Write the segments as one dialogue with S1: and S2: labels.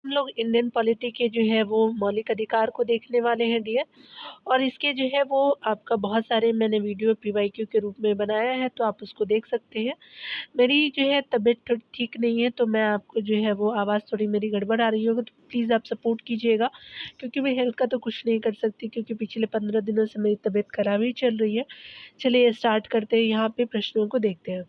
S1: हम लोग Indian polity के जो है वो मौलिक अधिकार को देखने वाले हैं डियर। और इसके जो है वो आपका बहुत सारे मैंने वीडियो पीवाईक्यू के रूप में बनाया है, तो आप उसको देख सकते हैं। मेरी जो है तबीयत थोड़ी ठीक नहीं है, तो मैं आपको जो है वो आवाज़ थोड़ी मेरी गड़बड़ आ रही होगी, तो प्लीज़ आप सपोर्ट कीजिएगा। क्योंकि मैं हेल्थ का तो कुछ नहीं कर सकती, क्योंकि पिछले 15 दिनों से मेरी तबीयत खराब ही चल रही है। चलिए स्टार्ट करते हैं, यहाँ पे प्रश्नों को देखते हैं।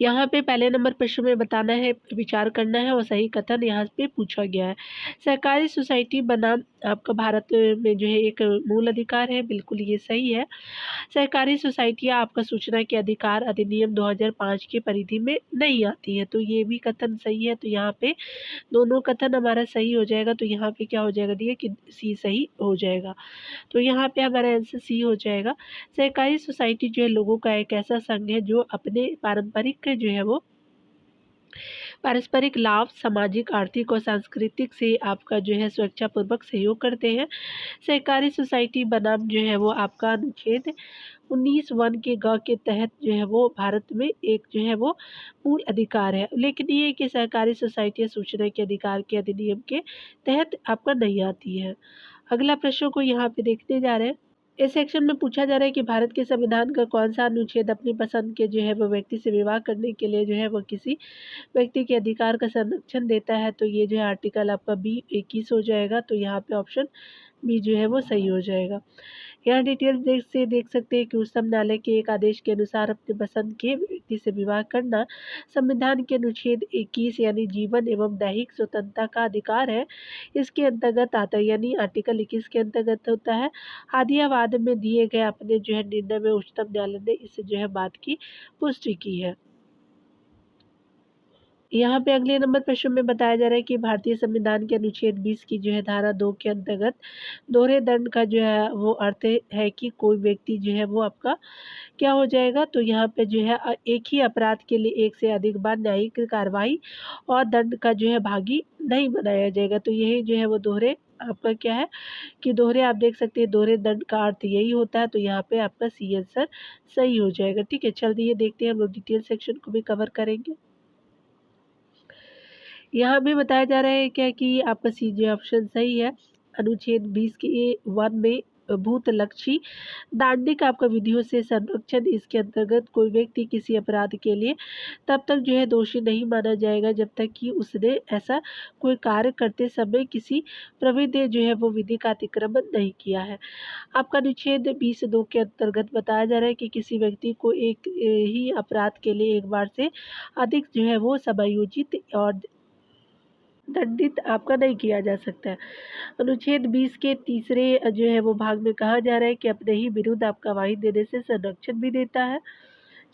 S1: यहाँ पे पहले नंबर प्रश्न में बताना है, विचार करना है और सही कथन यहाँ पे पूछा गया है। सहकारी सोसाइटी बनाम आपका भारत में जो है एक मूल अधिकार है, बिल्कुल ये सही है। सहकारी सोसाइटियाँ आपका सूचना के अधिकार अधिनियम 2005 की परिधि में नहीं आती है, तो ये भी कथन सही है। तो यहाँ पे दोनों कथन हमारा सही हो जाएगा, तो यहाँ पे क्या हो जाएगा दिए कि सी सही हो जाएगा। तो यहाँ पे हमारा आंसर सी हो जाएगा। सहकारी सोसाइटी जो है लोगों का एक ऐसा संघ है जो अपने पारंपरिक जो है वो पारस्परिक लाभ, सामाजिक, आर्थिक और सांस्कृतिक से आपका जो है स्वेच्छापूर्वक सहयोग करते हैं। सहकारी सोसाइटी बनाम जो है वो आपका अनुच्छेद 19 वन के ग के तहत जो है वो भारत में एक जो है वो मूल अधिकार है। लेकिन ये कि सहकारी सोसाइटियाँ सूचना के अधिकार के अधिनियम के तहत आपका नहीं आती है। अगला प्रश्न को यहाँ पे देखने जा रहे हैं। इस सेक्शन में पूछा जा रहा है कि भारत के संविधान का कौन-सा अनुच्छेद अपनी पसंद के जो है वो व्यक्ति से विवाह करने के लिए जो है वो किसी व्यक्ति के अधिकार का संरक्षण देता है। तो ये जो है आर्टिकल आपका बी 21 हो जाएगा। तो यहाँ पे ऑप्शन बी जो है वो सही हो जाएगा। यहाँ डिटेल्स देख सकते हैं कि उच्चतम न्यायालय के एक आदेश के अनुसार अपने पसंद के व्यक्ति से विवाह करना संविधान के अनुच्छेद 21 यानी जीवन एवं दैहिक स्वतंत्रता का अधिकार है, इसके अंतर्गत आता है, यानी आर्टिकल 21 के अंतर्गत होता है। हादियाबाद में दिए गए अपने जो है निर्णय में उच्चतम न्यायालय ने इस जो है बात की पुष्टि की है। यहाँ पे अगले नंबर प्रश्न में बताया जा रहा है कि भारतीय संविधान के अनुच्छेद 20 की जो है धारा 2 के अंतर्गत दोहरे दंड का जो है वो अर्थ है कि कोई व्यक्ति जो है वो आपका क्या हो जाएगा। तो यहाँ पे जो है एक ही अपराध के लिए एक से अधिक बार न्यायिक कार्रवाई और दंड का जो है भागी नहीं बनाया जाएगा। तो यही जो है वो दोहरे आपका क्या है कि दोहरे आप देख सकते हैं दोहरे दंड का अर्थ यही होता है। तो यहाँ पे आपका सी आंसर सही हो जाएगा। ठीक है, चलिए देखते हैं, हम लोग डिटेल सेक्शन को भी कवर करेंगे। यहाँ भी बताया जा रहा है क्या कि आपका सी जो ऑप्शन सही है। अनुच्छेद 20 के 1 में भूतलक्षी दांडिक आपका विधियों से संरक्षण, इसके अंतर्गत कोई व्यक्ति किसी अपराध के लिए तब तक जो है दोषी नहीं माना जाएगा जब तक कि उसने ऐसा कोई कार्य करते समय किसी प्रविध जो है वो विधि का अतिक्रमण नहीं किया है। आपका अनुच्छेद 20(2) के अंतर्गत बताया जा रहा है कि किसी व्यक्ति को एक ही अपराध के लिए एक बार से अधिक जो है वो समायोजित और दंडित आपका नहीं किया जा सकता है। अनुच्छेद 20 के तीसरे जो है वो भाग में कहा जा रहा है कि अपने ही विरुद्ध आप गवाही देने से संरक्षण भी देता है।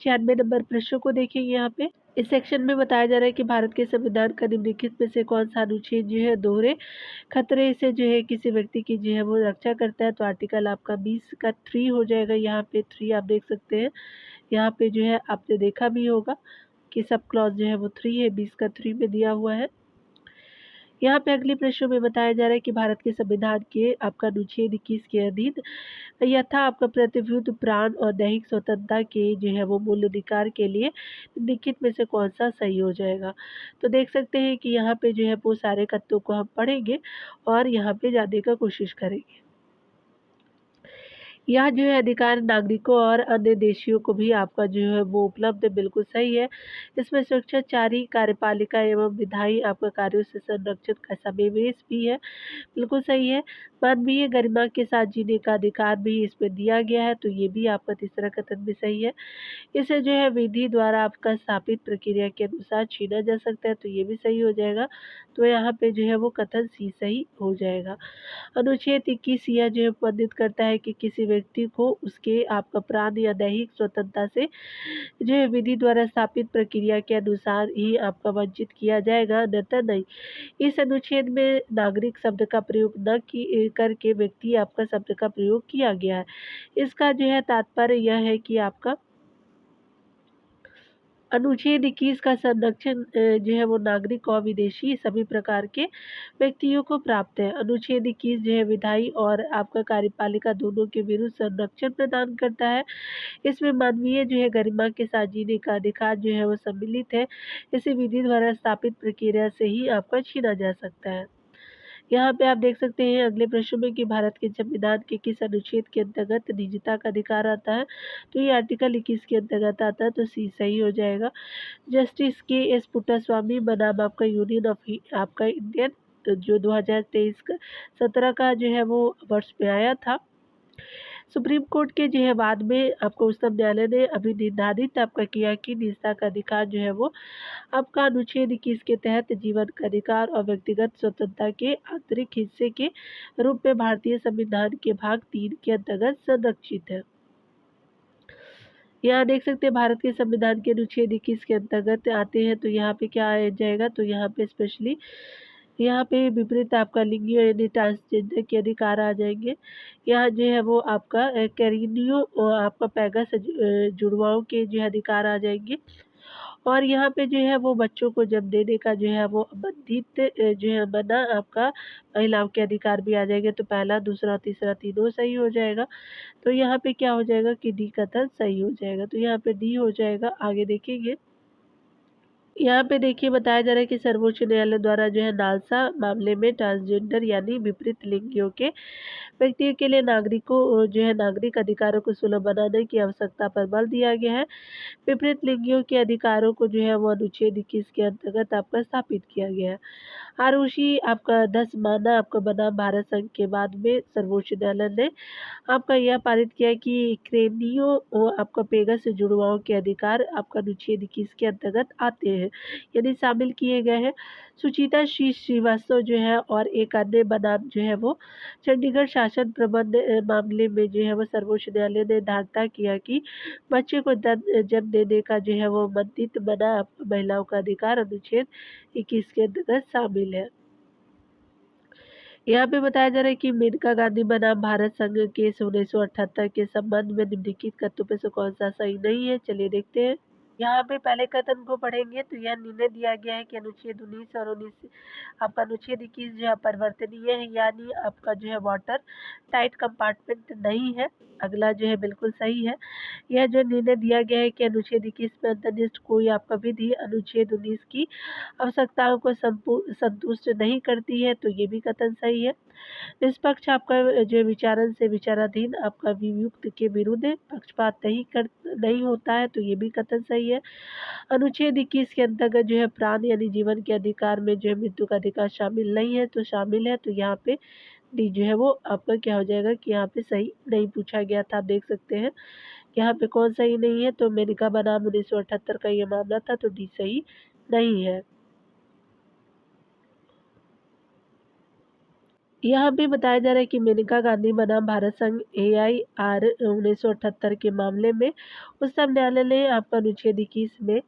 S1: 96 नंबर प्रश्न को देखेंगे यहाँ पे। इस सेक्शन में बताया जा रहा है कि भारत के संविधान का निम्नलिखित में से कौन सा अनुच्छेद जो है दोहरे खतरे से जो है किसी व्यक्ति की जो है वो रक्षा करता है। तो आर्टिकल आपका 20 का 3 हो जाएगा। यहाँ पे 3 आप देख सकते हैं। यहाँ पे जो है आपने देखा भी होगा कि सब क्लॉज जो है वो 3 है, 20 का 3 में दिया हुआ है। यहाँ पे अगले प्रश्न में बताया जा रहा है कि भारत के संविधान के आपका अनुच्छेद 21 के अधीन यथा आपका प्रतिभूत प्राण और दैहिक स्वतंत्रता के जो है वो मूल अधिकार के लिए निम्नलिखित में से कौन सा सही हो जाएगा। तो देख सकते हैं कि यहाँ पे जो है वो सारे कत्तों को हम पढ़ेंगे और यहाँ पे जानने का कोशिश करेंगे। यह जो है अधिकार नागरिकों और अन्य देशियों को भी आपका जो है वो उपलब्ध है, बिल्कुल सही है। इसमें स्वेच्छाचारी कार्यपालिका एवं विधायी आपका कार्यों से संरक्षण का समावेश भी है, बिल्कुल सही है। मानवीय गरिमा के साथ जीने का अधिकार भी इसमें दिया गया है। तो ये भी आपका तीसरा कथन भी सही है। इसे जो है विधि द्वारा आपका स्थापित प्रक्रिया के अनुसार छीना जा सकता है। तो ये भी सही हो जाएगा। तो यहाँ पे जो है वो कथन सी सही हो जाएगा। अनुच्छेद 21 यह जो है वर्णित करता है कि किसी व्यक्ति को उसके आपका प्राण या दैहिक स्वतंत्रता से जो है विधि द्वारा स्थापित प्रक्रिया के अनुसार ही आपका वंचित किया जाएगा, अन्यथा नहीं। इस अनुच्छेद में नागरिक शब्द का प्रयोग न करके व्यक्ति आपका शब्द का प्रयोग किया गया है। इसका जो है तात्पर्य यह है कि आपका अनुच्छेद 21 का संरक्षण जो है वो नागरिक और विदेशी सभी प्रकार के व्यक्तियों को प्राप्त है। अनुच्छेद 21 जो है विधायी और आपका कार्यपालिका दोनों के विरुद्ध संरक्षण प्रदान करता है। इसमें मानवीय जो है गरिमा के साथ जीने का अधिकार जो है वो सम्मिलित है। इसे विधि द्वारा स्थापित प्रक्रिया से ही आपका छीना जा सकता है। यहाँ पे आप देख सकते हैं अगले प्रश्न में कि भारत के संविधान के किस अनुच्छेद के अंतर्गत निजता का अधिकार आता है। तो ये आर्टिकल 21 के अंतर्गत आता है, तो सी सही हो जाएगा। जस्टिस के एस पुट्टास्वामी बनाम आपका यूनियन ऑफ आपका इंडियन, तो जो 2023 का 17 का जो है वो वर्ष में आया था। सुप्रीम कोर्ट के जो है बाद में आपको उच्चतम न्यायालय ने अभी निर्धारित आपका किया कि निजता का अधिकार जो है वो आपका अनुच्छेद 21 के तहत जीवन का अधिकार और व्यक्तिगत स्वतंत्रता के आंतरिक हिस्से के रूप में भारतीय संविधान के भाग 3 के अंतर्गत संरक्षित है। यहाँ देख सकते हैं भारत के संविधान के अनुच्छेद 21 के अंतर्गत आते हैं, तो यहाँ पे क्या आ जाएगा, तो यहाँ पे स्पेशली यहाँ पे विपरीत आपका लिंगी यानी ट्रांसजेंडर के अधिकार आ जाएंगे। यहाँ जो है वो आपका कैरिनियो और आपका पैगस जुड़वाओं के जो है अधिकार आ जाएंगे। और यहाँ पे जो है वो बच्चों को जन्म देने का जो है वो बंधित जो है बना आपका महिलाओं के अधिकार भी आ जाएंगे। तो पहला, दूसरा, तीसरा तीनों सही हो जाएगा। तो यहाँ पे क्या हो जाएगा कि डी कथन सही हो जाएगा। तो यहाँ पे डी हो जाएगा। आगे देखेंगे, यहाँ पे देखिए बताया जा रहा है कि सर्वोच्च न्यायालय द्वारा जो है नालसा मामले में ट्रांसजेंडर यानी विपरीत लिंगियों के व्यक्तियों के लिए नागरिकों जो है नागरिक अधिकारों को सुलभ बनाने की आवश्यकता पर बल दिया गया है। विपरीत लिंगियों के अधिकारों को जो है वो अनुच्छेद 21 के अंतर्गत आपका स्थापित किया गया है। आरुषि आपका 10 माना आपका बना भारत संघ के बाद में सर्वोच्च न्यायालय ने आपका यह पारित किया कि क्रेनियो और आपका पेगस जुड़वाओं के अधिकार आपका अनुच्छेद 21 के अंतर्गत आते हैं, यानी शामिल किए गए हैं। सुचिता श्रीवास्तव जो है और एक अन्य बनाम जो है वो चंडीगढ़ शासन प्रबंध मामले में जो है वो सर्वोच्च न्यायालय ने धारणा किया कि बच्चे को जन्म देने का जो है वो बंधित बना महिलाओं का अधिकार अनुच्छेद 21 के अंतर्गत शामिल है। यहाँ पे बताया जा रहा है कि मेनका गांधी बनाम भारत संघ केस 1978 के संबंध में निम्नलिखित कथनों में से कौन सा सही नहीं है। चलिए देखते हैं। यहाँ पे पहले कथन को पढ़ेंगे तो यह निर्णय दिया गया है कि अनुच्छेद 19 और 19 आपका अनुच्छेद 21 जो है परिवर्तनीय है, यानी आपका जो है वाटर टाइट कंपार्टमेंट नहीं है। अगला जो है बिल्कुल सही है। यह जो निर्णय दिया गया है कि अनुच्छेद 21 में अंतर्निष्ठ कोई आपका विधि अनुच्छेद 19 की आवश्यकताओं को संतुष्ट नहीं करती है, तो ये भी कथन सही है। निष्पक्ष आपका जो विचारण से विचाराधीन आपका वियुक्त के विरुद्ध पक्षपात नहीं होता है, तो ये भी कथन सही है। अनुच्छेद 21 के अंतर्गत जो है प्राण यानी जीवन के अधिकार में जो है मृत्यु का अधिकार शामिल नहीं है, तो शामिल है। तो यहाँ पे डी जो है वो आपका क्या हो जाएगा कि यहाँ पे सही नहीं पूछा गया था। आप देख सकते हैं यहाँ पे कौन सही नहीं है, तो मेनका बनाम 1978 का ये मामला था, तो डी सही नहीं है। यहाँ पे बताया जा रहा है कि मेनका गांधी बनाम भारत संघ AIR 1978 के मामले में उच्चतम न्यायालय ने आपका अनुच्छेद 21 में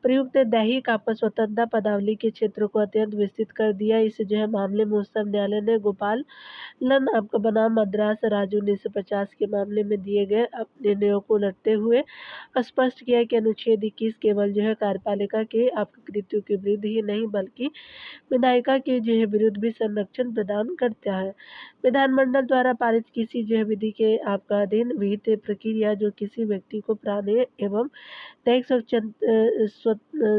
S1: प्रयुक्त दैहिक आपका स्वतंत्रता पदावली के क्षेत्र को अत्यंत विस्तृत कर दिया। इस जो है मामले में उच्चतम न्यायालय ने गोपाल लन आपका बनाम मद्रास राज्य 1950 के मामले में दिए गए निर्णयों को उलटते हुए स्पष्ट किया कि अनुच्छेद 21 केवल जो है कार्यपालिका के आपके कृत्यों के विरुद्ध ही नहीं बल्कि विधायिका के जो है विरुद्ध भी संरक्षण प्रदान करता है। विधानमंडल द्वारा पारित किसी जो है विधि के आपका अधीन विहित प्रक्रिया जो किसी व्यक्ति को प्राण एवं दैहिक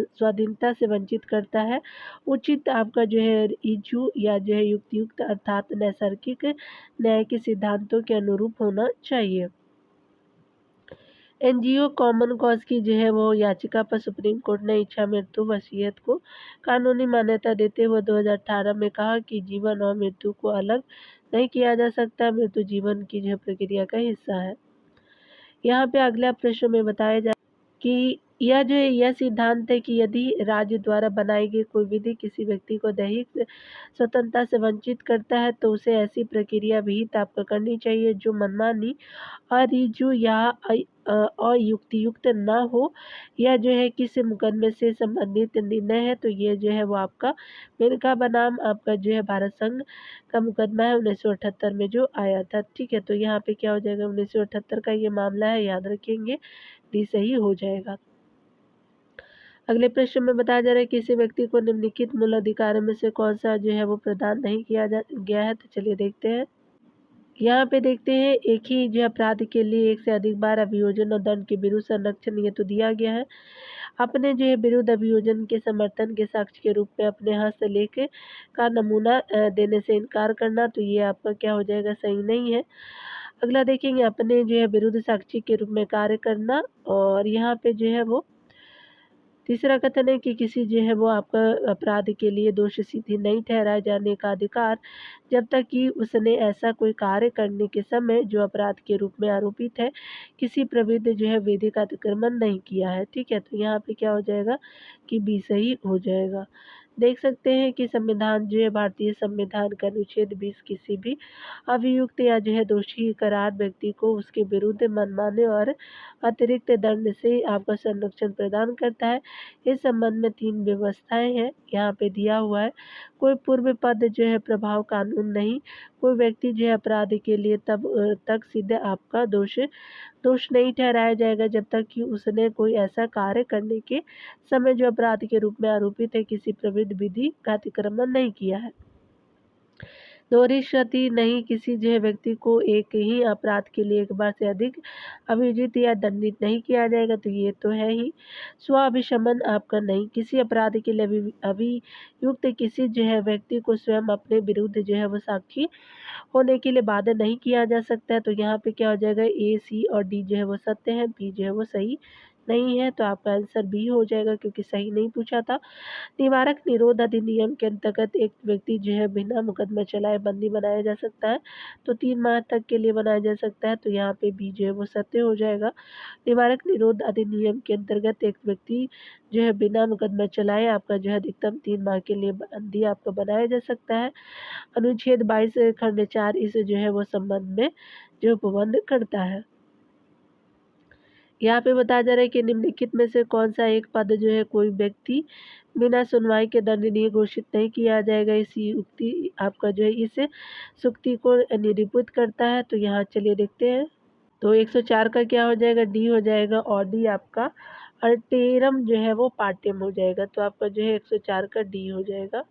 S1: स्वाधीनता से वंचित करता है, उचित आपका जो है इजू या जो है युक्त अर्थात नैसर्गिक न्याय के सिद्धांतों के अनुरूप होना चाहिए। एनजीओ कॉमन कॉज की जो है वो याचिका पर सुप्रीम कोर्ट ने इच्छा मृत्यु वसीयत को कानूनी मान्यता देते हुए 2018 में कहा कि जीवन और मृत्यु को अलग नहीं किया जा सकता। मृत्यु जीवन की जो प्रक्रिया का हिस्सा है। यहाँ पे अगला प्रश्न में बताया जा कि यह जो है यह सिद्धांत है कि यदि राज्य द्वारा बनाई गई कोई विधि किसी व्यक्ति को दैहिक स्वतंत्रता से वंचित करता है, तो उसे ऐसी प्रक्रिया विहित आपको करनी चाहिए जो मनमानी अरिजु या अयुक्तियुक्त न हो। यह जो है किसी मुकदमे से संबंधित निर्णय है, तो ये जो है वो आपका मेनका बनाम आपका जो है भारत संघ का मुकदमा है 1978 में जो आया था। ठीक है, तो यहाँ पे क्या हो जाएगा 1978 का ये मामला है, याद रखेंगे डी सही हो जाएगा। अगले प्रश्न में बताया जा रहा है किसी व्यक्ति को निम्नलिखित मूल अधिकारों में से कौन सा जो है वो प्रदान नहीं किया गया है। तो चलिए देखते हैं। यहाँ पे देखते हैं एक ही जो अपराध के लिए एक से अधिक बार अभियोजन और दंड के विरुद्ध संरक्षण ये तो दिया गया है। अपने जो है विरुद्ध अभियोजन के समर्थन के साक्ष्य के रूप में अपने हस्तलेख का नमूना देने से इनकार करना, तो ये आपका क्या हो जाएगा, सही नहीं है। अगला देखेंगे अपने जो है विरुद्ध साक्षी के रूप में कार्य करना, और यहाँ पे जो है वो तीसरा कथन है कि किसी जो है वो आपका अपराध के लिए दोषी सिद्ध नहीं ठहराए जाने का अधिकार जब तक कि उसने ऐसा कोई कार्य करने के समय जो अपराध के रूप में आरोपित है किसी प्रविध जो है विधिक अतिक्रमण नहीं किया है। ठीक है, तो यहाँ पे क्या हो जाएगा कि बी सही हो जाएगा। देख सकते हैं कि संविधान जो है भारतीय संविधान का अनुच्छेद 20 किसी भी अभियुक्त या जो है दोषी करार व्यक्ति को उसके विरुद्ध मनमाने और अतिरिक्त दंड से आपका संरक्षण प्रदान करता है। इस संबंध में 3 व्यवस्थाएं हैं, यहाँ पे दिया हुआ है। कोई पूर्व पद जो है प्रभाव कानून नहीं, कोई व्यक्ति जो है अपराध के लिए तब तक सिद्ध आपका दोष नहीं ठहराया जाएगा जब तक कि उसने कोई ऐसा कार्य करने के समय जो अपराध के रूप में आरोपित है किसी प्रविध विधि का अतिक्रमण नहीं किया है। दोहरी क्षति नहीं, किसी जो है व्यक्ति को एक ही अपराध के लिए एक बार से अधिक अभियुक्त या दंडित नहीं किया जाएगा, तो ये तो है ही। स्वाभिशमन आपका नहीं, किसी अपराध के लिए अभियुक्त किसी जो है व्यक्ति को स्वयं अपने विरुद्ध जो है वो साक्षी होने के लिए बाध्य नहीं किया जा सकता है। तो यहाँ पे क्या हो जाएगा, ए, सी और डी जो है वो सत्य है, बी जो है वो सही नहीं है। तो आपका आंसर बी हो जाएगा क्योंकि सही नहीं पूछा था। निवारक निरोध अधिनियम के अंतर्गत एक व्यक्ति जो है बिना मुकदमा चलाए बंदी बनाया जा सकता है, तो 3 माह तक के लिए बनाया जा सकता है। तो यहाँ पे बी जो है वो सत्य हो जाएगा। निवारक निरोध अधिनियम के अंतर्गत एक व्यक्ति जो है बिना मुकदमा चलाए आपका जो है अधिकतम 3 माह के लिए बंदी आपका बनाया जा सकता है। अनुच्छेद 22 खंड 4 इस जो है वो संबंध में जो पाबंद करता है। यहाँ पे बताया जा रहा है कि निम्नलिखित में से कौन सा एक पद जो है कोई व्यक्ति बिना सुनवाई के दंडनीय घोषित नहीं किया जाएगा। इस युक्ति आपका जो है इस सुक्ति को निरूपित करता है। तो यहाँ चलिए देखते हैं। तो 104 का क्या हो जाएगा, डी हो जाएगा, और डी आपका अल्टेरम जो है वो पार्टियम हो जाएगा। तो आपका जो है 104 का डी हो जाएगा।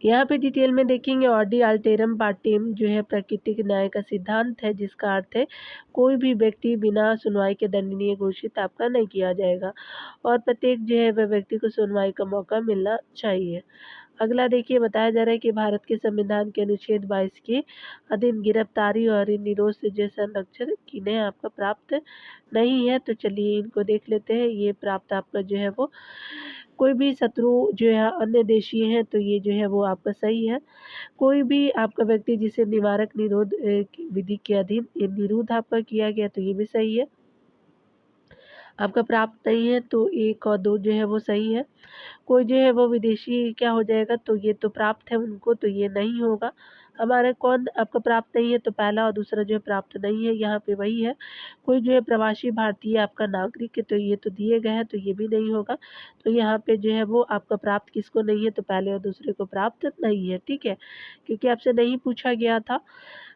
S1: यहाँ पे डिटेल में देखेंगे ऑडी अल्टेरम पार्टियम जो है प्राकृतिक न्याय का सिद्धांत है, जिसका अर्थ है कोई भी व्यक्ति बिना सुनवाई के दंडनीय घोषित आपका नहीं किया जाएगा और प्रत्येक जो है वह व्यक्ति को सुनवाई का मौका मिलना चाहिए। अगला देखिए, बताया जा रहा है कि भारत के संविधान के अनुच्छेद 22 के अधीन गिरफ्तारी और निरोध से जो संरक्षण किन्हें आपका प्राप्त नहीं है। तो चलिए इनको देख लेते हैं। ये प्राप्त आपका जो है वो कोई भी शत्रु जो है अन्य देशीय है, तो ये जो है वो आपका सही है। कोई भी आपका व्यक्ति जिसे निवारक निरोध विधि के अधीन निरोध आपका किया गया, तो ये भी सही है। आपका प्राप्त नहीं है, तो 1 और 2 जो है वो सही है। कोई जो है वो विदेशी क्या हो जाएगा, तो ये तो प्राप्त है उनको, तो ये नहीं होगा। हमारे कौन आपका प्राप्त नहीं है, तो पहला और दूसरा जो है प्राप्त नहीं है, यहाँ पे वही है। कोई जो है प्रवासी भारतीय आपका नागरिक है, तो ये तो दिए गए हैं, तो ये भी नहीं होगा। तो यहाँ पे जो है वो आपका प्राप्त किसको नहीं है, तो पहले और दूसरे को प्राप्त नहीं है। ठीक है, क्योंकि आपसे नहीं पूछा गया था।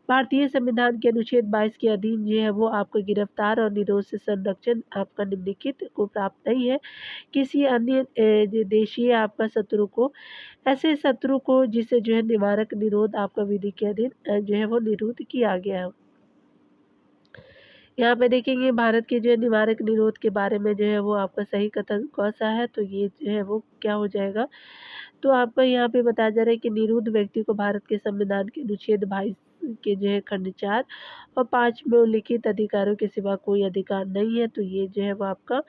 S1: भारतीय संविधान के अनुच्छेद 22 के अधीन जो है वो आपका गिरफ्तार और निरोध से संरक्षण आपका निम्नलिखित को प्राप्त नहीं है। किसी अन्य देशीय आपका शत्रु को, ऐसे शत्रु को जिसे जो है निवारक निरोध आपका विधि के अधीन जो है वो निरोध किया गया है। यहाँ पे देखेंगे भारत के जो है निवारक निरोध के बारे में जो है वो आपका सही कथन कौन सा है, तो ये जो है वो क्या हो जाएगा। तो आपका यहाँ पे बताया जा रहा है कि निरुद्ध व्यक्ति को भारत के संविधान के अनुच्छेद 22 के जो है खंड 4 और 5 में उल्लिखित अधिकारों के सिवा कोई अधिकार नहीं है। तो ये जो है वो आपका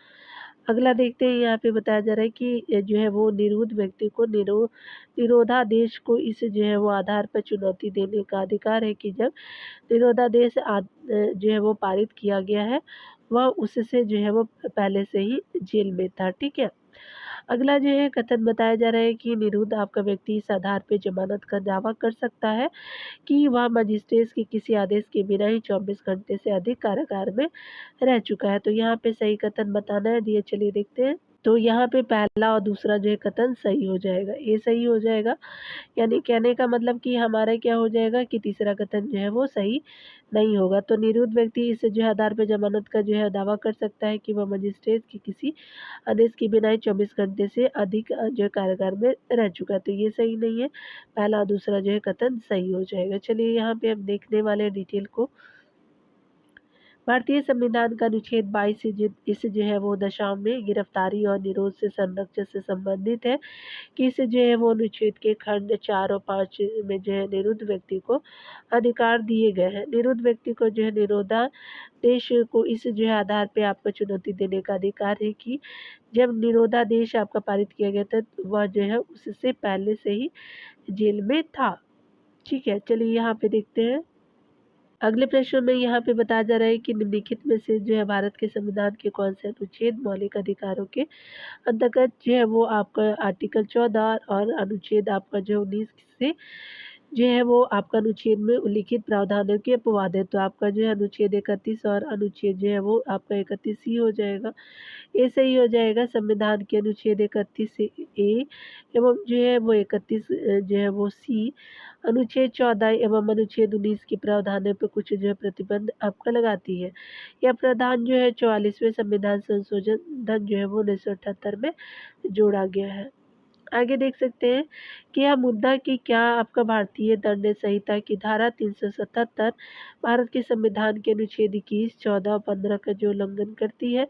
S1: अगला देखते हैं। यहाँ पे बताया जा रहा है कि जो है वो निरुद्ध व्यक्ति को निरोधादेश को इस जो है वो आधार पर चुनौती देने का अधिकार है कि जब निरोधादेश जो है वो पारित किया गया है वह उससे जो है वो पहले से ही जेल में था। ठीक है, अगला जो है कथन बताया जा रहा है कि निरुद्ध आपका व्यक्ति इस आधार पर जमानत का दावा कर सकता है कि वह मजिस्ट्रेट के किसी आदेश के बिना ही 24 घंटे से अधिक कारागार में रह चुका है। तो यहाँ पे सही कथन बताना है, दिए चलिए देखते हैं। तो यहाँ पे पहला और दूसरा जो है कथन सही हो जाएगा, ये सही हो जाएगा। यानी कहने का मतलब कि हमारा क्या हो जाएगा कि तीसरा कथन जो है वो सही नहीं होगा। तो निरुद्ध व्यक्ति इस जो है आधार पे ज़मानत का जो है दावा कर सकता है कि वह मजिस्ट्रेट के किसी आदेश के बिना ही 24 घंटे से अधिक जो है कारागार में रह चुका है, तो ये सही नहीं है। पहला और दूसरा जो है कथन सही हो जाएगा। चलिए यहाँ पे हम देखने वाले हैं डिटेल को। भारतीय संविधान का अनुच्छेद 22 इस जो है वो दशाओं में गिरफ्तारी और निरोध से संरक्षण से संबंधित है कि इस जो है वो अनुच्छेद के खंड 4 और 5 में जो है निरुद्ध व्यक्ति को अधिकार दिए गए हैं। निरुद्ध व्यक्ति को जो है निरोधादेश को इस जो है आधार पे आपको चुनौती देने का अधिकार है कि जब निरोधादेश आपका पारित किया गया था तो वह जो है उससे पहले से ही जेल में था। ठीक है, चलिए यहाँ पे देखते हैं। अगले प्रश्न में यहाँ पे बताया जा रहा है कि निम्नलिखित में से जो है भारत के संविधान के कौन से अनुच्छेद मौलिक अधिकारों के अंतर्गत जो है वो आपका आर्टिकल 14 और अनुच्छेद आपका जो 19 से जो है वो आपका अनुच्छेद में उल्लिखित प्रावधानों के अपवाद है। तो आपका जो है अनुच्छेद 31 और अनुच्छेद जो है वो आपका 31 ही हो जाएगा, ये सही हो जाएगा। संविधान के अनुच्छेद 31 ए एवं जो है वो 31 जो है वो सी, अनुच्छेद 14 एवं अनुच्छेद 19 के प्रावधानों पर कुछ जो है प्रतिबंध आपका लगाती है। यह प्रावधान जो है 44वें संविधान संशोधन जो है वो 1978 में जोड़ा गया है। आगे देख सकते हैं कि यह मुद्दा कि क्या आपका भारतीय दंड संहिता की धारा 377 भारत के संविधान के अनुच्छेद 21, 14 और 15 का जो उल्लंघन करती है,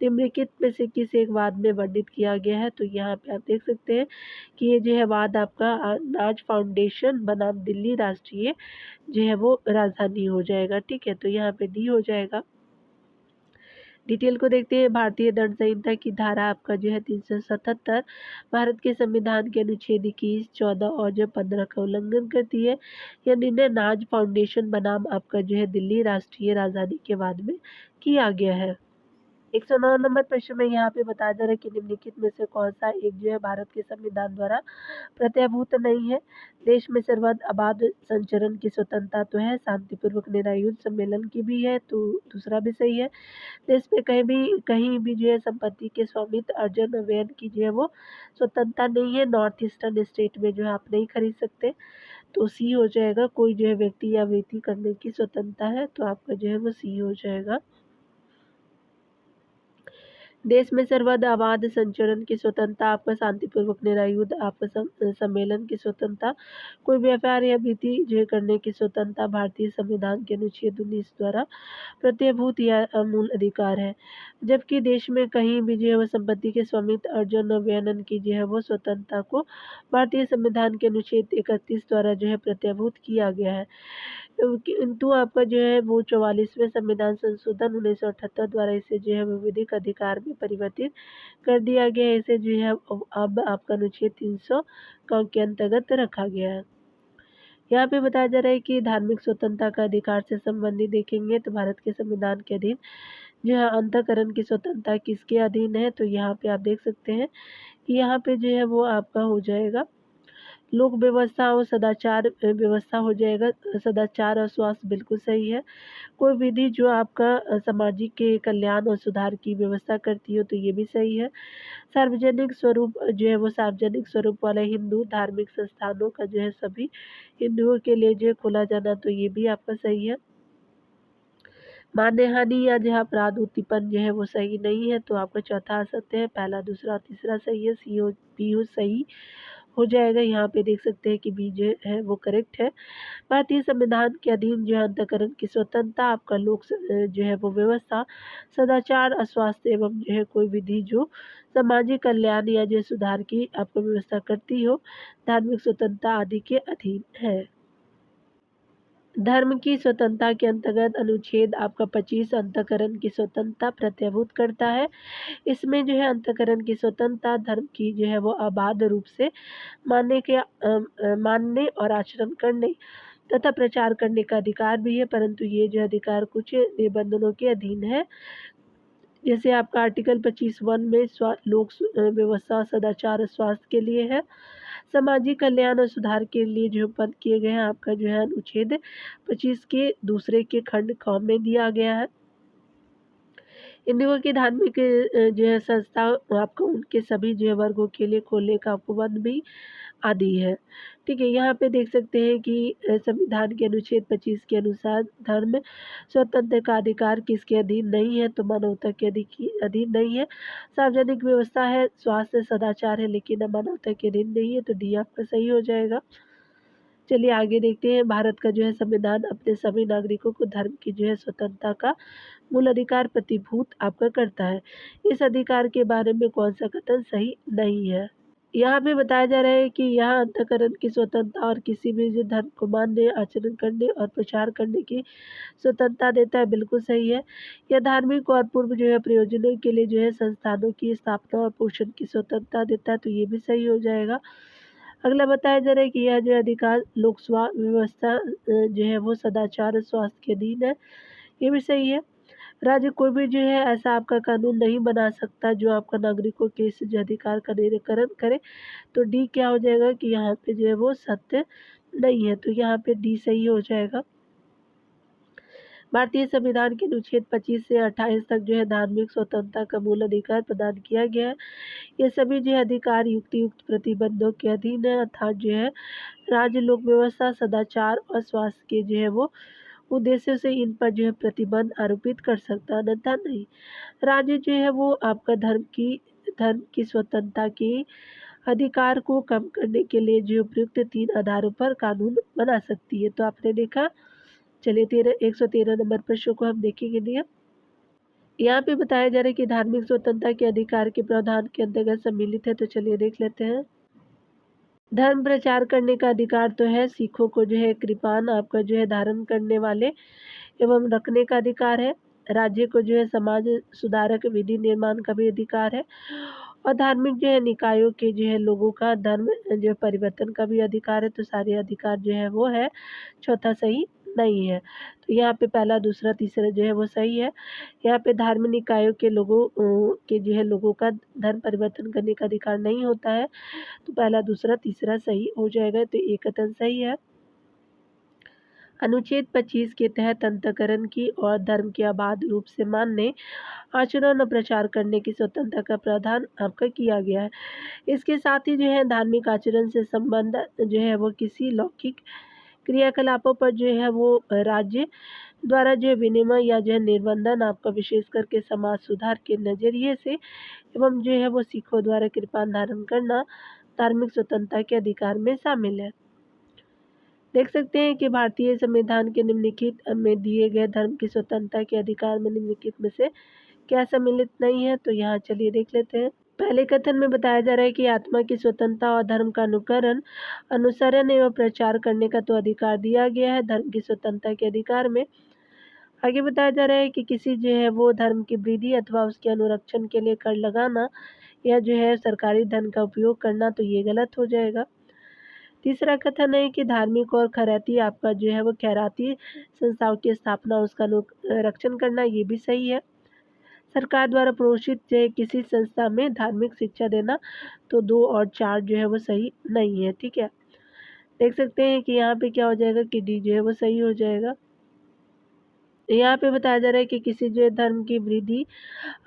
S1: निम्नलिखित में से किस एक वाद में वर्णित किया गया है। तो यहाँ पे आप देख सकते हैं कि ये जो है वाद आपका नाज फाउंडेशन बनाम दिल्ली राष्ट्रीय जो है वो राजधानी हो जाएगा। ठीक है, तो यहाँ पे डी हो जाएगा। डिटेल को देखते हैं। भारतीय दंड संहिता की धारा आपका जो है 377 भारत के संविधान के अनुच्छेद 21, 14 और जो 15 का उल्लंघन करती है। यह निर्णय नाज फाउंडेशन बनाम आपका जो है दिल्ली राष्ट्रीय राजधानी के बाद में किया गया है। 109 नंबर प्रश्न में यहाँ पे बताया जा रहा है कि निम्नलिखित में से कौन सा एक जो है भारत के संविधान द्वारा प्रत्याभूत नहीं है। देश में सर्वत्र आबाद संचरण की स्वतंत्रता तो है, शांतिपूर्वक निरायुध सम्मेलन की भी है, तो दूसरा भी सही है। देश में कहीं भी जो है संपत्ति के स्वामित्व अर्जन और व्ययन की जो है वो स्वतंत्रता नहीं है। नॉर्थ ईस्टर्न स्टेट में जो है आप नहीं खरीद सकते, तो सी हो जाएगा। कोई जो है व्यक्ति या वृत्ति करने की स्वतंत्रता है, तो आपका जो है वो सी हो जाएगा। देश में सर्वत्र आबाद संचरण की स्वतंत्रता, आपका शांतिपूर्वक निरायुध आपका सम्मेलन की स्वतंत्रता, कोई व्यापार या वृत्ति जो है करने की स्वतंत्रता भारतीय संविधान के अनुच्छेद 19 द्वारा प्रत्यभूत या अमूल अधिकार है। जबकि देश में कहीं भी जो है वो संपत्ति के स्वामित्व अर्जन और व्ययन की जो है वो स्वतंत्रता को भारतीय संविधान के अनुच्छेद 31 द्वारा जो है प्रत्यभूत किया गया है। किंतु आपका जो है वो 44वें संविधान संशोधन 1978 द्वारा इसे जो है विधिक अधिकार में परिवर्तित कर दिया गया है। इसे जो है अब आपका अनुच्छेद 300 का के अंतर्गत रखा गया है। यहाँ पे बताया जा रहा है कि धार्मिक स्वतंत्रता का अधिकार से संबंधित देखेंगे तो भारत के संविधान के अधीन जो है अंतःकरण की स्वतंत्रता किसके अधीन है। तो यहाँ पे आप देख सकते हैं कि यहाँ पे जो है वो आपका हो जाएगा लोक व्यवस्था और सदाचार व्यवस्था हो जाएगा। सदाचार और स्वास्थ्य बिल्कुल सही है। कोई विधि जो आपका सामाजिक के कल्याण और सुधार की व्यवस्था करती हो, तो ये भी सही है। सार्वजनिक स्वरूप जो है वो सार्वजनिक स्वरूप वाले हिंदू धार्मिक संस्थानों का जो है सभी हिंदुओं के लिए जो है खोला जाना, तो ये भी आपका सही है। मानहानि या जो है अपराध उत्पीड़न जो है वो सही नहीं है, तो आपका चौथा आ सकते हैं। पहला, दूसरा और तीसरा सही है। सी ओ पी ओ सही हो जाएगा। यहाँ पे देख सकते हैं कि बी जो है वो करेक्ट है। भारतीय संविधान के अधीन जो है अंतःकरण की स्वतंत्रता, आपका जो है वो व्यवस्था, सदाचार और स्वास्थ्य एवं जो है कोई विधि जो सामाजिक कल्याण या जो सुधार की आपको व्यवस्था करती हो, धार्मिक स्वतंत्रता आदि के अधीन है। धर्म की स्वतंत्रता के अंतर्गत अनुच्छेद आपका 25 अंतःकरण की स्वतंत्रता प्रत्यभूत करता है। इसमें जो है अंतःकरण की स्वतंत्रता धर्म की जो है वो अबाध रूप से मानने और आचरण करने तथा प्रचार करने का अधिकार भी है, परंतु ये जो अधिकार कुछ निबंधनों के अधीन है। जैसे आपका आर्टिकल 25(1) में लोक व्यवस्था और सदाचार और स्वास्थ्य के लिए है। सामाजिक कल्याण और सुधार के लिए जो पद किए गए हैं, आपका जो है अनुच्छेद 25 के दूसरे के खंड ख में दिया गया है। हिंदुओं की धार्मिक जो है संस्था आपको उनके सभी जो है वर्गों के लिए खोलने का उपबंध भी आदि है। ठीक है, यहाँ पे देख सकते हैं कि संविधान के अनुच्छेद 25 के अनुसार धर्म स्वतंत्र का अधिकार किसके अधीन नहीं है, तो मानवता के अधीन नहीं है। सार्वजनिक व्यवस्था है, स्वास्थ्य सदाचार है, लेकिन मानवता के अधीन नहीं है, तो डी आपका सही हो जाएगा। चलिए आगे देखते हैं। भारत का जो है संविधान अपने सभी नागरिकों को धर्म की जो है स्वतंत्रता का मूल अधिकार प्रतिभूत आपका करता है। इस अधिकार के बारे में कौन सा कथन सही नहीं है? यहाँ पे बताया जा रहा है कि यहाँ अंतःकरण की स्वतंत्रता और किसी भी जो धर्म को मानने, आचरण करने और प्रचार करने की स्वतंत्रता देता है, बिल्कुल सही है। यह धार्मिक और पूर्व जो है प्रयोजनों के लिए जो है संस्थानों की स्थापना और पोषण की स्वतंत्रता देता है, तो ये भी सही हो जाएगा। अगला बताया जा रहा है कि यह जो अधिकार लोक व्यवस्था जो है वो सदाचार और स्वास्थ्य के अधीन है, ये भी सही है। राज्य कोई भी जो है ऐसा आपका कानून नहीं बना सकता जो आपका नागरिकों के इस जो अधिकार का निराकरण करे, तो डी क्या हो जाएगा कि यहाँ पे जो है वो सत्य नहीं है, तो यहाँ पे डी सही हो जाएगा। भारतीय संविधान के अनुच्छेद 25 से 28 तक जो है धार्मिक स्वतंत्रता का मूल अधिकार प्रदान किया गया है। ये सभी जो है अधिकार युक्त प्रतिबंधों के अधीन है, अर्थात जो है राज्य लोक व्यवस्था, सदाचार और स्वास्थ्य के जो है वो उद्देश्य से इन पर जो है प्रतिबंध आरोपित कर सकता है, अन्यथा नहीं। राज्य जो है वो आपका धर्म की स्वतंत्रता के अधिकार को कम करने के लिए जो उपयुक्त 3 आधारों पर कानून बना सकती है, तो आपने देखा। चलिए 113 नंबर प्रश्न को हम देखेंगे नियम। यहाँ पे बताया जा रहा है कि धार्मिक स्वतंत्रता के अधिकार के प्रावधान के अंतर्गत सम्मिलित है, तो चलिए देख लेते हैं। धर्म प्रचार करने का अधिकार तो है, सिखों को जो है कृपान आपका जो है धारण करने वाले एवं रखने का अधिकार है। राज्य को जो है समाज सुधारक विधि निर्माण का भी अधिकार है, और धार्मिक जो है निकायों के जो है लोगों का धर्म जो है परिवर्तन का भी अधिकार है, तो सारे अधिकार जो है वो है। चौथा सही नहीं है, तो यहाँ पे पहला, दूसरा, तीसरा जो है वो सही है। यहाँ पे धार्मिक निकायों के लोगों के जो है लोगों का धर्म परिवर्तन करने का अधिकार नहीं होता है, तो पहला, दूसरा, तीसरा सही हो जाएगा, तो एक कथन सही है। अनुच्छेद 25 के तहत अंतःकरण की और धर्म के अबाध रूप से मानने, आचरण और प्रचार करने की स्वतंत्रता का प्रावधान आपका किया गया है। इसके साथ ही जो है धार्मिक आचरण से संबंध जो है वो किसी लौकिक क्रियाकलापों पर जो है वो राज्य द्वारा जो है विनिमय या जो है निर्बंधन आपका विशेष करके समाज सुधार के नजरिए से एवं जो है वो सिखों द्वारा कृपान धारण करना धार्मिक स्वतंत्रता के अधिकार में शामिल है। देख सकते हैं कि भारतीय संविधान के निम्नलिखित में दिए गए धर्म की स्वतंत्रता के अधिकार में निम्नलिखित में से क्या सम्मिलित नहीं है, तो यहाँ चलिए देख लेते हैं। पहले कथन में बताया जा रहा है कि आत्मा की स्वतंत्रता और धर्म का अनुसरण एवं प्रचार करने का तो अधिकार दिया गया है धर्म की स्वतंत्रता के अधिकार में। आगे बताया जा रहा है कि किसी जो है वो धर्म की वृद्धि अथवा उसके अनुरक्षण के लिए कर लगाना या जो है सरकारी धन का उपयोग करना, तो ये गलत हो जाएगा। तीसरा कथन है कि धार्मिक और खैराती आपका जो है वो खैराती संस्थाओं की स्थापना, उसका अनुरक्षण करना, ये भी सही है। सरकार द्वारा प्रोषित जो है किसी संस्था में धार्मिक शिक्षा देना, तो 2 और 4 जो है वो सही नहीं है। ठीक है, देख सकते हैं कि यहाँ पे क्या हो जाएगा कि डी जो है वो सही हो जाएगा। यहाँ पे बताया जा रहा है कि किसी जो है धर्म की वृद्धि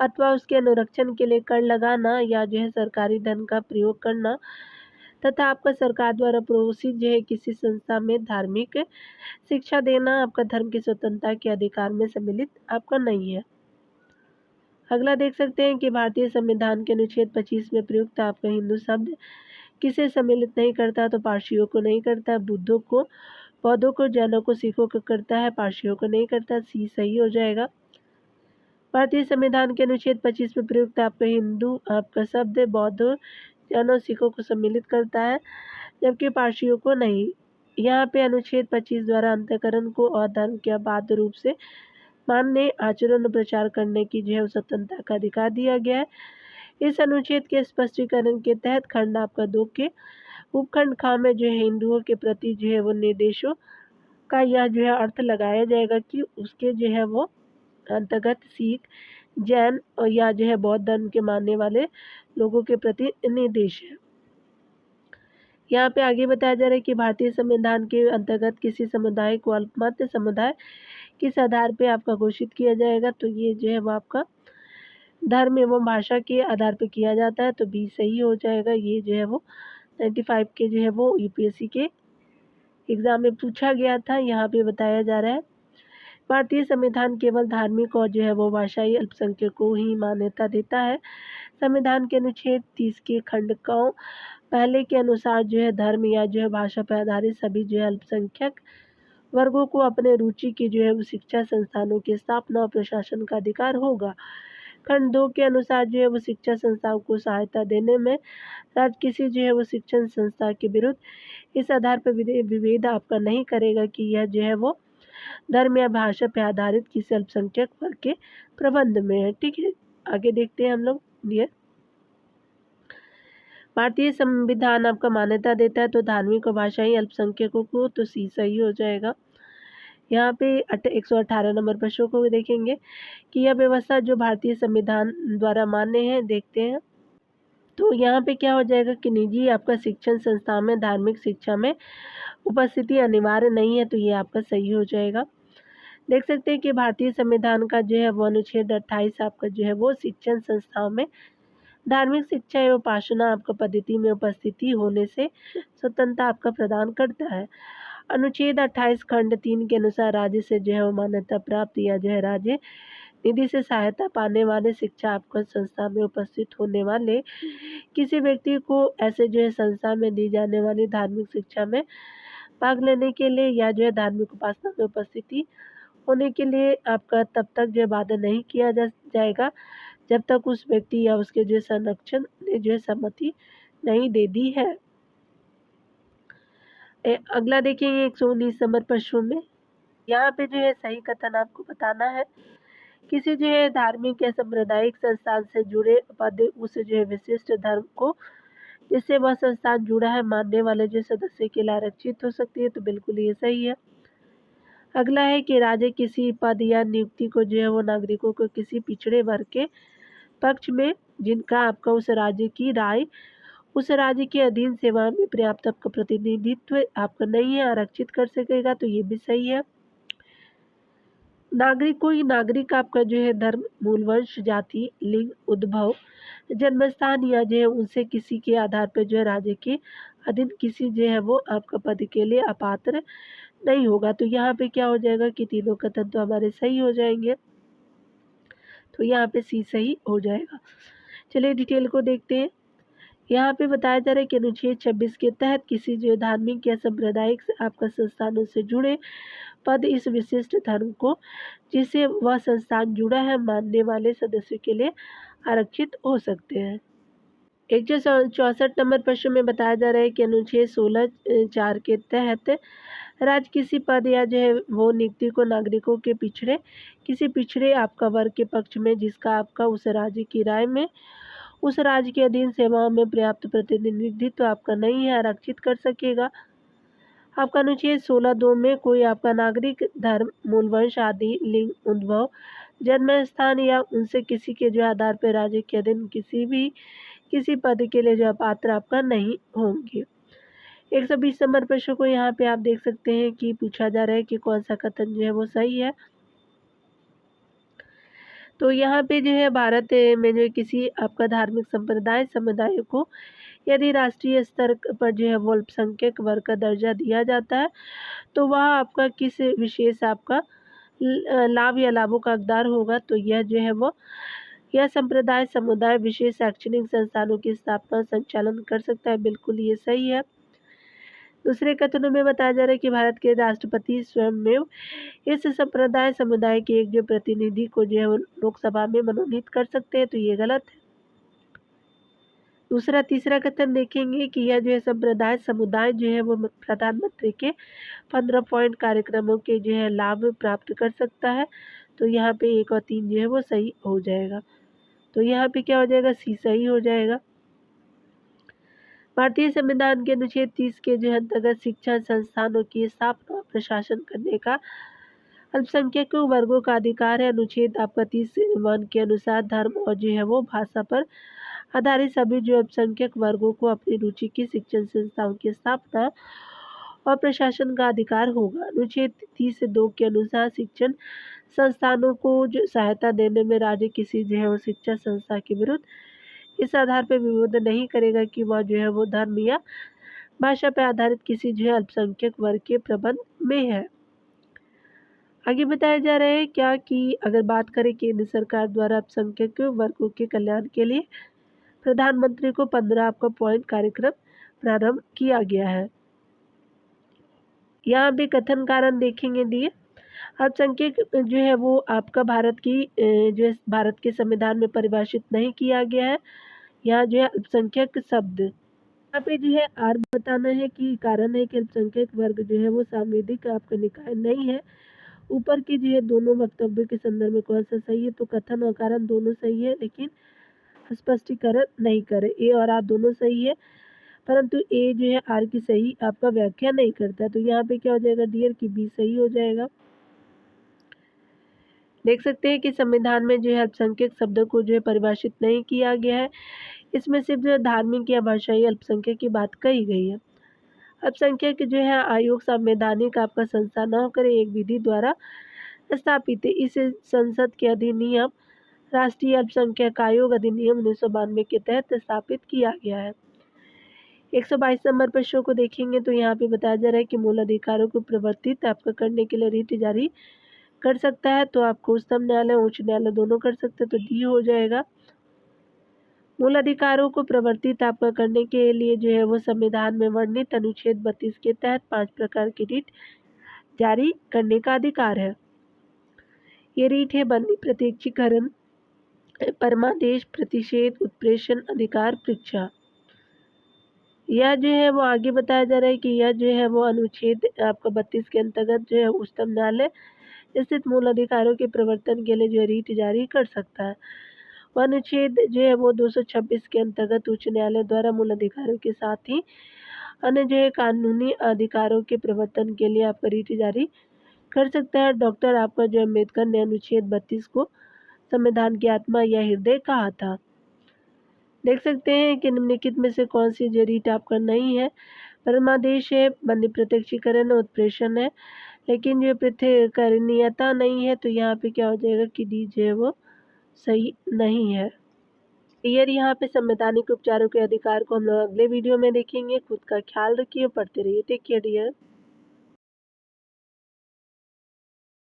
S1: अथवा उसके अनुरक्षण के लिए कर लगाना या जो है सरकारी धन का प्रयोग करना तथा आपका सरकार द्वारा प्रोषित जो है किसी संस्था में धार्मिक शिक्षा देना आपका धर्म की स्वतंत्रता के अधिकार में सम्मिलित आपका नहीं है। अगला देख सकते हैं कि भारतीय संविधान के अनुच्छेद 25 में प्रयुक्त आपका हिंदू शब्द किसे सम्मिलित नहीं करता, तो पारसियों को नहीं करता, बुद्धों को, बौद्धों को, जैनों को, सिखों को करता है, पारसियों को नहीं करता, सी सही हो जाएगा। भारतीय संविधान के अनुच्छेद 25 में प्रयुक्त आपका हिंदू आपका शब्द बौद्ध, जैनों, सिखों को सम्मिलित करता है, जबकि पारसियों को नहीं। यहाँ पे अनुच्छेद 25 द्वारा अंतःकरण को और धर्म के अबाध रूप से मानने, आचरण और प्रचार करने की जो है स्वतंत्रता का अधिकार दिया गया है। इस अनुच्छेद के स्पष्टीकरण के तहत खंड आपका 2 के उपखंड ख में जो है हिंदुओं के प्रति जो है वो निर्देशों का यह जो है अर्थ लगाया जाएगा कि उसके जो है वो अंतर्गत सिख, जैन और या जो है बौद्ध धर्म के मानने वाले लोगों के प्रति निर्देश है। यहाँ पे आगे बताया जा रहा है कि भारतीय संविधान के अंतर्गत किसी समुदाय को अल्पमत समुदाय किस आधार पे आपका घोषित किया जाएगा, तो ये जो है वो आपका धर्म एवं भाषा के आधार पर किया जाता है, तो बी सही हो जाएगा। ये जो है वो 95 के जो है वो यूपीएससी के एग्जाम में पूछा गया था, यहाँ पे बताया जा रहा है। भारतीय संविधान केवल धार्मिक और जो है वो भाषाई अल्पसंख्यक को ही मान्यता देता है। संविधान के अनुच्छेद 30 के खंड को पहले के अनुसार जो है धर्म या जो है भाषा पर आधारित सभी जो है अल्पसंख्यक वर्गों को अपने रुचि के जो है वो शिक्षा संस्थानों की स्थापना और प्रशासन का अधिकार होगा। खंड 2 के अनुसार जो है वो शिक्षा संस्थाओं को सहायता देने में राज्य किसी जो है वो शिक्षण संस्था के विरुद्ध इस आधार पर विभेद आपका नहीं करेगा कि यह जो है वो धर्म या भाषा पर आधारित किसी अल्पसंख्यक वर्ग के प्रबंध में है। ठीक है, आगे देखते हैं हम लोग। ये भारतीय संविधान आपका मान्यता देता है तो धार्मिक और भाषाई अल्पसंख्यकों को, तो सी सही हो जाएगा। यहाँ पे 118 नंबर प्रश्नों को देखेंगे कि यह व्यवस्था जो भारतीय संविधान द्वारा मान्य है, देखते हैं। तो यहाँ पे क्या हो जाएगा कि निजी आपका शिक्षण संस्था में धार्मिक शिक्षा में उपस्थिति अनिवार्य नहीं है, तो ये आपका सही हो जाएगा। देख सकते हैं कि भारतीय संविधान का जो है वो अनुच्छेद 28 आपका जो है वो शिक्षण संस्थाओं में धार्मिक शिक्षा एवं उपासना आपका पद्धति में उपस्थिति होने से स्वतंत्रता आपका प्रदान करता है। अनुच्छेद 28 खंड 3 के अनुसार राज्य से जो है वो मान्यता प्राप्त या जो है राज्य निधि से सहायता पाने वाले शिक्षा आपका संस्था में उपस्थित होने वाले किसी व्यक्ति को ऐसे जो है संस्था में दी जाने वाली धार्मिक शिक्षा में भाग लेने के लिए या जो है धार्मिक उपासना में उपस्थिति होने के लिए आपका तब तक जो है बाध्य नहीं किया जाएगा जब तक उस व्यक्ति या उसके जो संरक्षण ने जो है सम्मति नहीं दे दी है। अगला देखेंगे 119 नंबर प्रश्न में। यहाँ पे जो है सही कथन आपको बताना है। किसी जो है धार्मिक या सांप्रदायिक संस्थान से जुड़े पद उस जो है विशिष्ट धर्म को जिससे वह संस्थान जुड़ा है मानने वाले जो सदस्य के लिए आरक्षित हो सकती है, तो बिल्कुल ये सही है। अगला है कि राज्य किसी पद या नियुक्ति को जो है वो नागरिकों को किसी पिछड़े वर्ग के पक्ष में जिनका आपका उस राज्य की राय उस राज्य के अधीन सेवा में पर्याप्त आपका प्रतिनिधित्व आपका नहीं है, आरक्षित कर सकेगा, तो ये भी सही है। नागरिक कोई नागरिक आपका जो है धर्म, मूल वंश, जाति, लिंग, उद्भव, जन्मस्थान या जो है उनसे किसी के आधार पर जो है राज्य के अधीन किसी जो है वो आपका पद के लिए अपात्र नहीं होगा। तो यहाँ पे क्या हो जाएगा कि तीनों कथन तो हमारे सही हो जाएंगे, तो यहाँ पे सी सही हो जाएगा। चलिए डिटेल को देखते हैं। यहाँ पे बताया जा रहा है कि अनुच्छेद 26 के तहत किसी जो धार्मिक या सांप्रदायिक आपका संस्थानों से जुड़े पद इस विशिष्ट धर्म को जिससे वह संस्थान जुड़ा है मानने वाले सदस्यों के लिए आरक्षित हो सकते हैं। 164 नंबर प्रश्न में बताया जा रहा है कि अनुच्छेद 16(4) के तहत राज्य किसी पद या जो है वो नियुक्ति को नागरिकों के किसी पिछड़े आपका वर्ग के पक्ष में जिसका आपका उस राज्य की राय में उस राज्य के अधीन सेवाओं में पर्याप्त प्रतिनिधित्व आपका नहीं है, आरक्षित कर सकेगा। आपका अनुच्छेद 16(2) में कोई आपका नागरिक धर्म, मूल वंश आदि, लिंग, उद्भव, जन्म स्थान या उनसे किसी के जो आधार पर राज्य के अधीन किसी पद के लिए जो पात्र आपका नहीं होंगे। 120 नंबर प्रश्न को यहाँ पे आप देख सकते हैं कि पूछा जा रहा है कि कौन सा कथन जो है वो सही है। तो यहाँ पे जो है भारत में जो किसी आपका धार्मिक संप्रदाय समुदाय को यदि राष्ट्रीय स्तर पर जो है वो अल्पसंख्यक वर्ग का दर्जा दिया जाता है तो वह आपका किस विशेष आपका लाभ या लाभों का हकदार होगा, तो यह जो है वो यह संप्रदाय समुदाय विशेष शैक्षणिक संस्थानों की स्थापना संचालन कर सकता है, बिल्कुल ये सही है। दूसरे कथनों में बताया जा रहा है कि भारत के राष्ट्रपति स्वयं में इस संप्रदाय समुदाय के एक जो प्रतिनिधि को जो है वो लोकसभा में मनोनीत कर सकते हैं, तो ये गलत है। तीसरा कथन देखेंगे कि यह जो है संप्रदाय समुदाय जो है वो प्रधानमंत्री के 15 पॉइंट कार्यक्रमों के जो है लाभ प्राप्त कर सकता है, तो यहाँ पे 1 और 3 जो है वो सही हो जाएगा। तो यहाँ पे क्या हो जाएगा, सी सही हो जाएगा। भारतीय संविधान के अनुच्छेद 30 के जो अंतर्गत शिक्षा संस्थानों की स्थापना और प्रशासन करने का अल्पसंख्यक वर्गों का अधिकार है। अनुच्छेद आपका 30(1) के अनुसार धर्म और जो है वो भाषा पर आधारित सभी जो अल्पसंख्यक वर्गों को अपनी रुचि की शिक्षण संस्थाओं की स्थापना और प्रशासन का अधिकार होगा। अनुच्छेद 30(2) के अनुसार शिक्षण संस्थानों को जो सहायता देने में राज्य किसी जो है वो शिक्षा संस्था के विरुद्ध इस आधार पर विरोध नहीं करेगा कि वह जो है वो धर्म या भाषा पर आधारित किसी जो है अल्पसंख्यक वर्ग के प्रबंध में है। आगे बताया जा रहा है क्या कि अगर बात करें केंद्र सरकार द्वारा अल्पसंख्यक वर्गों के कल्याण के लिए प्रधानमंत्री को 15 आपका पॉइंट कार्यक्रम प्रारंभ किया गया है। यहाँ भी कथन कारण देखेंगे दिए। अल्पसंख्यक जो है वो आपका भारत की जो है भारत के संविधान में परिभाषित नहीं किया गया है। यहाँ जो है अल्पसंख्यक शब्द यहाँ पे जो है आर बताना है कि कारण है कि अल्पसंख्यक वर्ग जो है वो सांविधिक आपका निकाय नहीं है। ऊपर की जो है दोनों वक्तव्य के संदर्भ में कौन सा सही है, तो कथन और कारण दोनों सही है लेकिन स्पष्टीकरण नहीं करे। ए और आर दोनों सही है परंतु ए जो है आर की सही आपका व्याख्या नहीं करता, तो यहाँ पे क्या हो जाएगा डियर की बी सही हो जाएगा। देख सकते हैं कि संविधान में जो है अल्पसंख्यक शब्द को जो है परिभाषित नहीं किया गया है। इसमें सिर्फ जो है धार्मिक या भाषाई अल्पसंख्यक की बात कही गई है। अल्पसंख्यक जो है आयोग संवैधानिक आपका संस्था न होकर एक विधि द्वारा स्थापित है। इस संसद के अधिनियम राष्ट्रीय अल्पसंख्यक आयोग अधिनियम 1992 के तहत स्थापित किया गया है। 122 नंबर प्रश्नों को देखेंगे तो यहाँ पे बताया जा रहा है कि मूल अधिकारों को प्रवर्तित आपका करने के लिए रिट जारी कर सकता है, तो आपको उच्चतम न्यायालय उच्च न्यायालय दोनों कर सकते हैं, तो डी हो जाएगा। मूल अधिकारों को प्रवर्तित आपका करने के लिए जो है वो संविधान में वर्णित अनुच्छेद 32 के तहत 5 प्रकार की रीट जारी करने का अधिकार है। ये रीट है बंदी, प्रत्यक्षीकरण, परमादेश, प्रतिषेध, उत्प्रेषण, अधिकार, परीक्षा। यह जो है वो आगे बताया जा रहा है कि यह जो है वो अनुच्छेद आपका 32 के अंतर्गत जो है उच्चतम न्यायालय स्थित मूल अधिकारों के प्रवर्तन के लिए जो रीट जारी कर सकता है। वह अनुच्छेद जो है वो 226 के अंतर्गत उच्च न्यायालय द्वारा मूल अधिकारों के साथ ही अन्य जो है कानूनी अधिकारों के प्रवर्तन के लिए आपका रीट जारी कर सकता है। डॉक्टर आपका जो अम्बेडकर ने अनुच्छेद 32 को संविधान की आत्मा या हृदय कहा था। देख सकते हैं कि निम्नलिखित में से कौन सी जो रीट आपका नहीं है। परमादेश है, बंदी, प्रत्यक्षीकरण, उत्प्रेषण है, लेकिन जो पृथकरणीयता नहीं है, तो यहाँ पे क्या हो जाएगा कि डी जो है वो सही नहीं है। क्लियर। यहाँ पे संवैधानिक उपचारों के अधिकार को हम लोग अगले वीडियो में देखेंगे। खुद का ख्याल रखिए, पढ़ते रहिए। Take care dear.